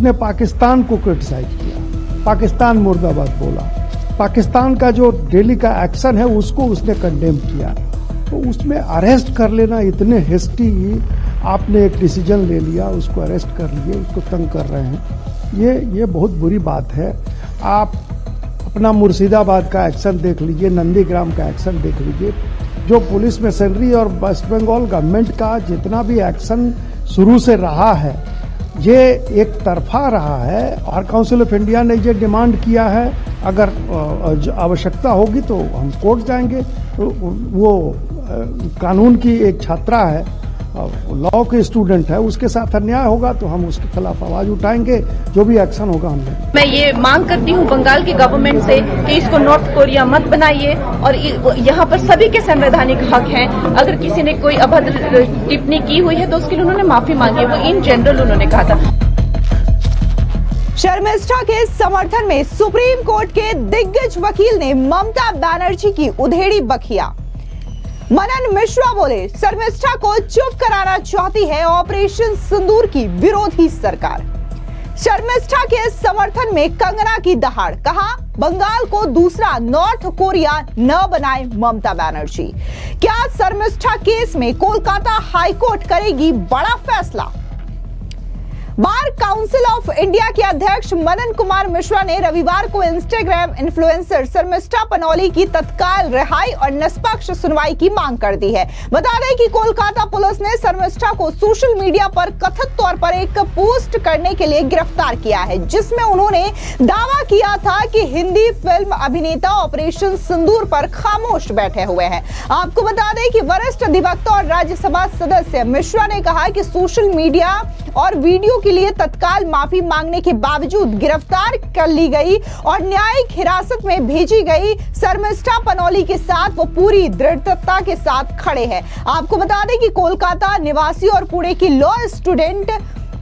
उसने पाकिस्तान को क्रिटिसाइज किया, पाकिस्तान मुर्दाबाद बोला, पाकिस्तान का जो डेली का एक्शन है उसको उसने कंडेम किया। तो उसमें अरेस्ट कर लेना, इतने हेस्टी आपने एक डिसीजन ले लिया, उसको अरेस्ट कर लिए, उसको तंग कर रहे हैं, ये बहुत बुरी बात है। आप अपना मुर्शिदाबाद का एक्शन देख लीजिए, नंदीग्राम का एक्शन देख लीजिए, जो पुलिस मशीनरी और वेस्ट बंगाल गवर्नमेंट का जितना भी एक्शन शुरू से रहा है ये एक तरफा रहा है। और काउंसिल ऑफ इंडिया ने ये डिमांड किया है, अगर आवश्यकता होगी तो हम कोर्ट जाएंगे। तो वो कानून की एक छात्रा है, लॉ के स्टूडेंट है, उसके साथ अन्याय होगा तो हम उसके खिलाफ आवाज उठाएंगे, जो भी एक्शन होगा हमने। मैं ये मांग करती हूँ बंगाल की गवर्नमेंट से कि इसको नॉर्थ कोरिया मत बनाइए, और यहाँ पर सभी के संवैधानिक हक हैं। अगर किसी ने कोई अभद्र टिप्पणी की हुई है तो उसके लिए उन्होंने माफी मांगी है, वो इन जनरल उन्होंने कहा था। शर्मिष्ठा के समर्थन में सुप्रीम कोर्ट के दिग्गज वकील ने ममता बनर्जी की उधेड़ी बखिया। मनन मिश्रा बोले, शर्मिष्ठा को चुप कराना चाहती है ऑपरेशन सिंदूर की विरोधी सरकार। शर्मिष्ठा के समर्थन में कंगना की दहाड़, कहा बंगाल को दूसरा नॉर्थ कोरिया न बनाए ममता बनर्जी। क्या शर्मिष्ठा केस में कोलकाता हाईकोर्ट करेगी बड़ा फैसला? बार काउंसिल ऑफ इंडिया के अध्यक्ष मनन कुमार मिश्रा ने रविवार को इंस्टाग्राम इन्फ्लुएंसर शर्मिष्ठा पनौली की तत्काल रिहाई और निष्पक्ष सुनवाई की मांग कर दी है। बता दें कि कोलकाता पुलिस ने शर्मिष्ठा को सोशल मीडिया पर कथित तौर पर एक पोस्ट करने के लिए गिरफ्तार किया है, जिसमें उन्होंने दावा किया था कि हिंदी फिल्म अभिनेता ऑपरेशन सिंदूर पर खामोश बैठे हुए हैं। आपको बता दें कि वरिष्ठ अधिवक्ता और राज्यसभा सदस्य मिश्रा ने कहा कि सोशल मीडिया और वीडियो के लिए तत्काल माफी मांगने के बावजूद गिरफ्तार कर ली गई और न्यायिक हिरासत में भेजी गई शर्मिष्ठा पनौली के साथ वो पूरी दृढ़ता के साथ खड़े हैं। आपको बता दें कि कोलकाता निवासी और पुणे की लॉ स्टूडेंट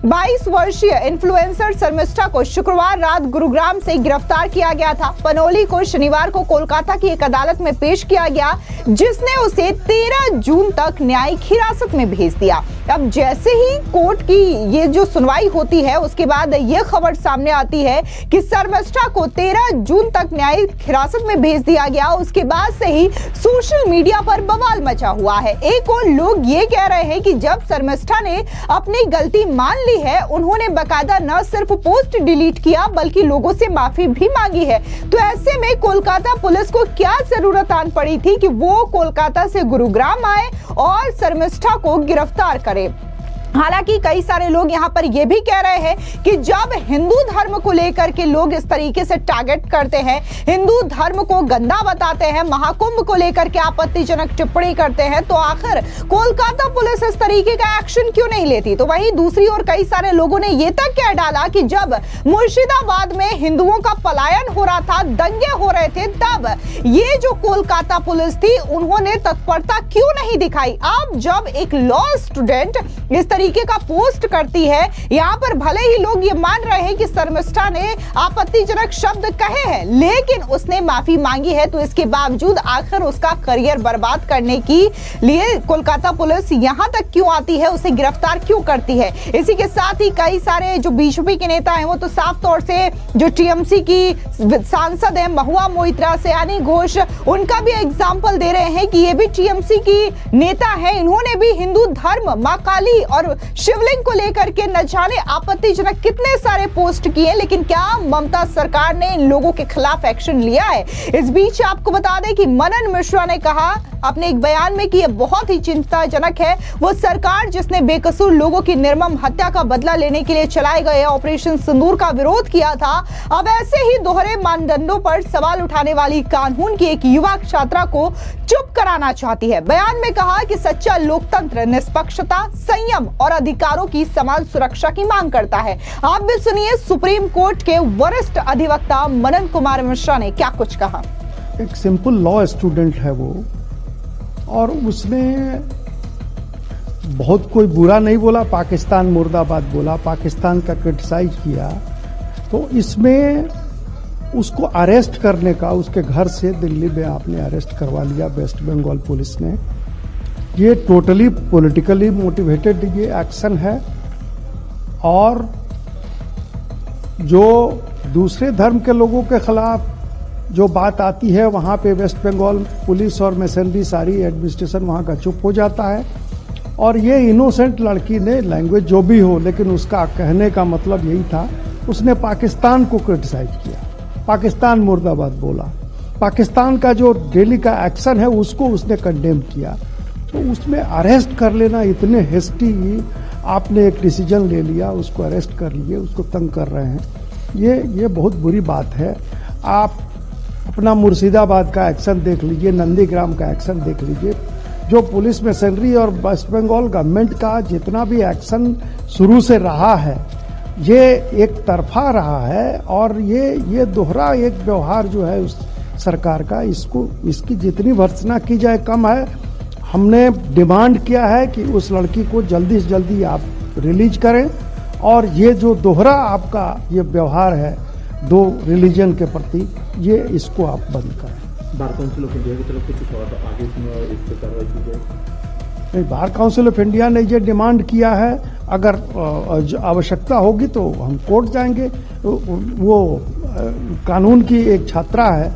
22 वर्षीय इन्फ्लुएंसर शर्मिष्ठा को शुक्रवार रात गुरुग्राम से गिरफ्तार किया गया था। पनौली को शनिवार को कोलकाता की एक अदालत में पेश किया गया, जिसने उसे 13 जून तक न्यायिक हिरासत में भेज दिया। अब जैसे ही कोर्ट की ये जो सुनवाई होती है उसके बाद ये खबर सामने आती है कि शर्मिष्ठा को 13 जून तक न्यायिक हिरासत में भेज दिया गया। उसके बाद से ही सोशल मीडिया पर बवाल मचा हुआ है। एक और लोग ये कह रहे हैं कि जब शर्मिष्ठा ने अपनी गलती मान ली है, उन्होंने बकायदा न सिर्फ पोस्ट डिलीट किया बल्कि लोगों से माफी भी मांगी है। तो ऐसे में कोलकाता पुलिस को क्या जरूरत आन पड़ी थी कि वो कोलकाता से गुरुग्राम आए और शर्मिष्ठा को गिरफ्तार करे? हालांकि कई सारे लोग यहाँ पर यह भी कह रहे हैं कि जब हिंदू धर्म को लेकर के लोग इस तरीके से टारगेट करते हैं, हिंदू धर्म को गंदा बताते हैं, महाकुंभ को लेकर के आपत्तिजनक टिप्पणी करते हैं, तो आखिर कोलकाता पुलिस इस तरीके का एक्शन क्यों नहीं लेती? तो वहीं दूसरी ओर कई सारे लोगों ने यह तक कह डाला कि जब मुर्शिदाबाद में हिंदुओं का पलायन हो रहा था, दंगे हो रहे थे, तब ये जो कोलकाता पुलिस थी उन्होंने तत्परता क्यों नहीं दिखाई? अब जब एक लॉ स्टूडेंट इस तरीके का पोस्ट करती है, यहाँ पर भले ही लोग ये मान रहे हैं कि शर्मिष्ठा ने आपत्तिजनक शब्द कहे हैं, लेकिन उसने माफी मांगी है, तो इसके बावजूद आखिर उसका करियर बर्बाद करने की लिए कोलकाता पुलिस यहाँ तक क्यों आती है, उसे गिरफ्तार क्यों करती है? इसी के साथ ही कई सारे जो बीजेपी के नेता हैं वो तो साफ तौर से जो टीएमसी की सांसद है महुआ मोइत्रा, सयानी घोष, उनका भी एग्जाम्पल दे रहे हैं कि ये भी टीएमसी की नेता है। इन्होंने भी हिंदू धर्म, मां काली और शिवलिंग को लेकर के न जाने आपत्तिजनक कितने सारे पोस्ट किए, लेकिन क्या ममता सरकार ने इन लोगों के खिलाफ एक्शन लिया है? इस बीच आपको बता दें कि मनन मिश्रा ने कहा अपने एक बयान में कि यह बहुत ही चिंताजनक है। वो सरकार जिसने बेकसूर लोगों की निर्मम हत्या का बदला लेने के लिए चलाए गए ऑपरेशन सिंदूर का विरोध किया था, अब ऐसे ही दोहरे मानदंडों पर सवाल उठाने वाली कानून की एक युवा छात्रा को चुप कराना चाहती है। बयान में कहा कि सच्चा लोकतंत्र निष्पक्षता, संयम और अधिकारों की समान सुरक्षा की मांग करता है। आप भी सुनिए सुप्रीम कोर्ट के वरिष्ठ अधिवक्ता मनन कुमार मिश्रा ने क्या कुछ कहा। एक सिंपल लॉ स्टूडेंट है वो, और उसने बहुत कोई बुरा नहीं बोला, पाकिस्तान मुर्दाबाद बोला, पाकिस्तान का क्रिटिसाइज किया, तो इसमें उसको अरेस्ट करने का, उसके घर से दिल्ली में आपने अरेस्ट करवा लिया वेस्ट बंगाल पुलिस ने। ये टोटली पॉलिटिकली मोटिवेटेड ये एक्शन है, और जो दूसरे धर्म के लोगों के खिलाफ जो बात आती है वहाँ पे वेस्ट बंगाल पुलिस और मशीनरी सारी एडमिनिस्ट्रेशन वहाँ का चुप हो जाता है। और ये इनोसेंट लड़की ने लैंग्वेज जो भी हो, लेकिन उसका कहने का मतलब यही था, उसने पाकिस्तान को क्रिटिसाइज किया, पाकिस्तान मुर्दाबाद बोला, पाकिस्तान का जो डेली का एक्शन है उसको उसने कंडेम किया। तो उसमें अरेस्ट कर लेना इतने हेस्टी, आपने एक डिसीजन ले लिया, उसको अरेस्ट कर लिए, उसको तंग कर रहे हैं, ये बहुत बुरी बात है। आप अपना मुर्शिदाबाद का एक्शन देख लीजिए, नंदीग्राम का एक्शन देख लीजिए, जो पुलिस मशीनरी और वेस्ट बंगाल गवर्नमेंट का जितना भी एक्शन शुरू से रहा है ये एक तरफा रहा है। और ये दोहरा एक व्यवहार जो है उस सरकार का, इसकी जितनी भर्त्सना की जाए कम है। हमने डिमांड किया है कि उस लड़की को जल्दी से जल्दी आप रिलीज करें, और ये जो दोहरा आपका ये व्यवहार है दो रिलीजन के प्रति, ये इसको आप बंद करें। बार काउंसिल ऑफ इंडिया की तरफ से कुछ और आगे इस पर कार्रवाई की जाए? नहीं, बार काउंसिल ऑफ इंडिया ने ये डिमांड किया है, अगर आवश्यकता होगी तो हम कोर्ट जाएंगे। वो कानून की एक छात्रा है,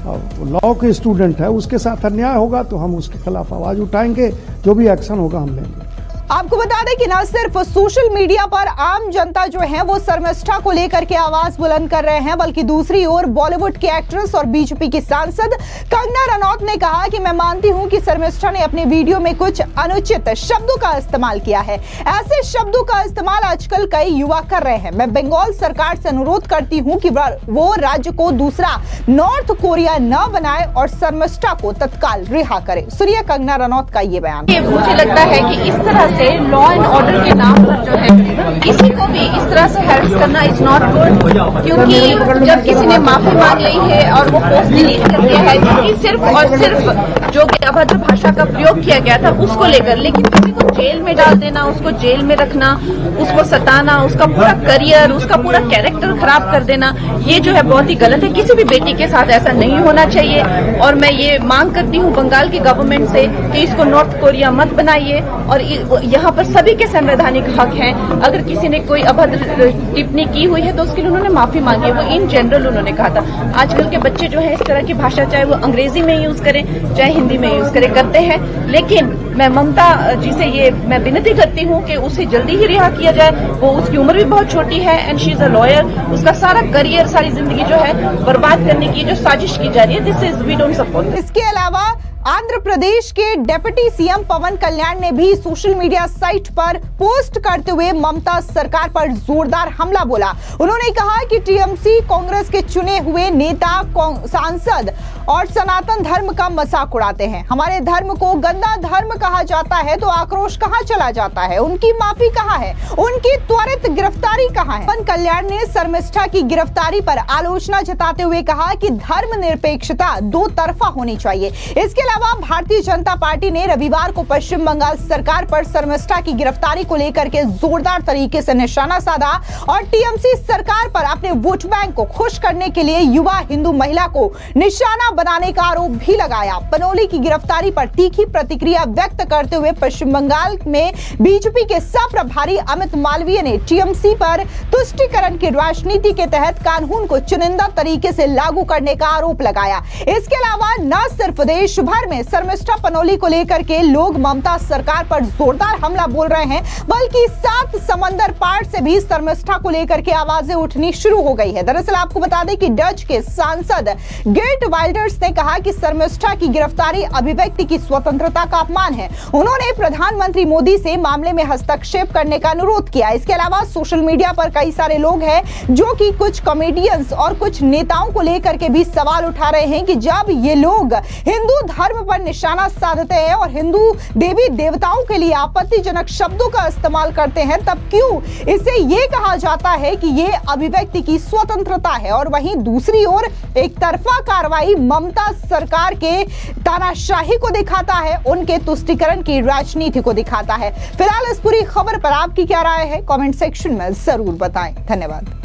लॉ के स्टूडेंट है, उसके साथ अन्याय होगा तो हम उसके खिलाफ आवाज उठाएंगे, जो भी एक्शन होगा हम लेंगे। आपको बता दें कि न सिर्फ सोशल मीडिया पर आम जनता जो है वो शर्मिष्ठा को लेकर के आवाज बुलंद कर रहे हैं, बल्कि दूसरी ओर बॉलीवुड की एक्ट्रेस और बीजेपी की सांसद कंगना रनौत ने कहा कि मैं मानती हूं कि शर्मिष्ठा ने अपने वीडियो में कुछ अनुचित शब्दों का इस्तेमाल किया है। ऐसे शब्दों का इस्तेमाल आजकल कई युवा कर रहे हैं। मैं बंगाल सरकार से अनुरोध करती हूं कि वो राज्य को दूसरा नॉर्थ कोरिया न बनाए और शर्मिष्ठा को तत्काल रिहा करे। सुनिए कंगना रनौत का ये बयान। मुझे लगता है कि इस तरह से लॉ एंड ऑर्डर के नाम पर जो है किसी को भी इस तरह से हैरेस करना इज नॉट गुड, क्योंकि जब किसी ने माफी मांग ली है और वो पोस्ट डिलीट कर दिया है, क्योंकि सिर्फ और सिर्फ जो कि अभद्र भाषा का प्रयोग किया गया था उसको लेकर, लेकिन किसी को जेल में डाल देना, उसको जेल में रखना, उसको सताना, उसका पूरा करियर, उसका पूरा कैरेक्टर खराब कर देना, ये जो है बहुत ही गलत है। किसी भी बेटी के साथ ऐसा नहीं होना चाहिए। और मैं ये मांग करती हूँ बंगाल की गवर्नमेंट से कि इसको नॉर्थ कोरिया मत बनाइए, और यहाँ पर सभी के संवैधानिक हक हैं। अगर किसी ने कोई अभद्र टिप्पणी की हुई है तो उसके लिए उन्होंने माफी मांगी है, वो इन जनरल उन्होंने कहा था। आजकल के बच्चे जो है इस तरह की भाषा चाहे वो अंग्रेजी में यूज करें चाहे हिंदी में यूज करें करते हैं, लेकिन मैं ममता जी से ये मैं विनती करती हूँ कि उसे जल्दी ही रिहा किया जाए। वो उसकी उम्र भी बहुत छोटी है and she is a lawyer. उसका सारा करियर, सारी जिंदगी जो है बर्बाद करने की जो साजिश की जा रही है, this is we don't support. इसके अलावा आंध्र प्रदेश के डिप्टी सीएम पवन कल्याण ने भी सोशल मीडिया साइट पर पोस्ट करते हुए ममता सरकार पर जोरदार हमला बोला। उन्होंने कहा कि टीएमसी कांग्रेस के चुने हुए नेता, सांसद और सनातन धर्म का मजाक उड़ाते हैं। हमारे धर्म को गंदा धर्म कहा जाता है तो आक्रोश कहां चला जाता है? उनकी माफी कहां है? उनकी त्वरित गिरफ्तारी कहां है? पवन कल्याण ने शर्मिष्ठा की गिरफ्तारी पर आलोचना जताते हुए कहा कि धर्मनिरपेक्षता दो तरफा होनी चाहिए। इसके अलावा भारतीय जनता पार्टी ने रविवार को पश्चिम बंगाल सरकार पर शर्मिष्ठा की गिरफ्तारी को लेकर के जोरदार तरीके से निशाना साधा और टीएमसी सरकार पर अपने वोट बैंक को खुश करने के लिए युवा हिंदू महिला को निशाना बनाने का आरोप भी लगाया। पनोली की गिरफ्तारी पर तीखी प्रतिक्रिया व्यक्त करते हुए पश्चिम बंगाल में बीजेपी के सह प्रभारी अमित मालवीय ने टीएमसी पर तुष्टीकरण की राजनीति के तहत कानून को चुनिंदा तरीके से लागू करने का आरोप लगाया। इसके अलावा न सिर्फ देश भर में शर्मिष्ठा पनोली को लेकर के लोग ममता सरकार पर जोरदार हमला बोल रहे हैं, बल्कि 7 समंदर पार से भी शर्मिष्ठा को लेकर के आवाजें उठनी शुरू हो गई है। दरअसल आपको बता दें कि डच के सांसद गेर्ट वाइल्डर्स ने कहा कि शर्मिष्ठा की गिरफ्तारी अभिव्यक्ति की स्वतंत्रता का अपमान है। उन्होंने प्रधानमंत्री मोदी से मामले में हस्तक्षेप करने का अनुरोध किया। इसके अलावा सोशल मीडिया पर कई सारे लोग हैं जो कि कुछ कॉमेडियंस और कुछ नेताओं को लेकर के भी सवाल उठा रहे हैं कि जब ये लोग हिंदू धर्म पर निशाना साधते हैं और हिंदू देवी देवताओं के लिए आपत्तिजनक शब्दों का इस्तेमाल करते हैं, तब क्यों इसे ये कहा जाता है कि ये अभिव्यक्ति की स्वतंत्रता है? और वहीं दूसरी ओर एक तरफा कार्रवाई ममता सरकार के तानाशाही को दिखाता है, उनके तुष्टीकरण की राजनीति को दिखाता है। फिलहाल इस पूरी खबर पर आपकी क्या राय है? कमेंट सेक्शन में जरूर बताएं। धन्यवाद।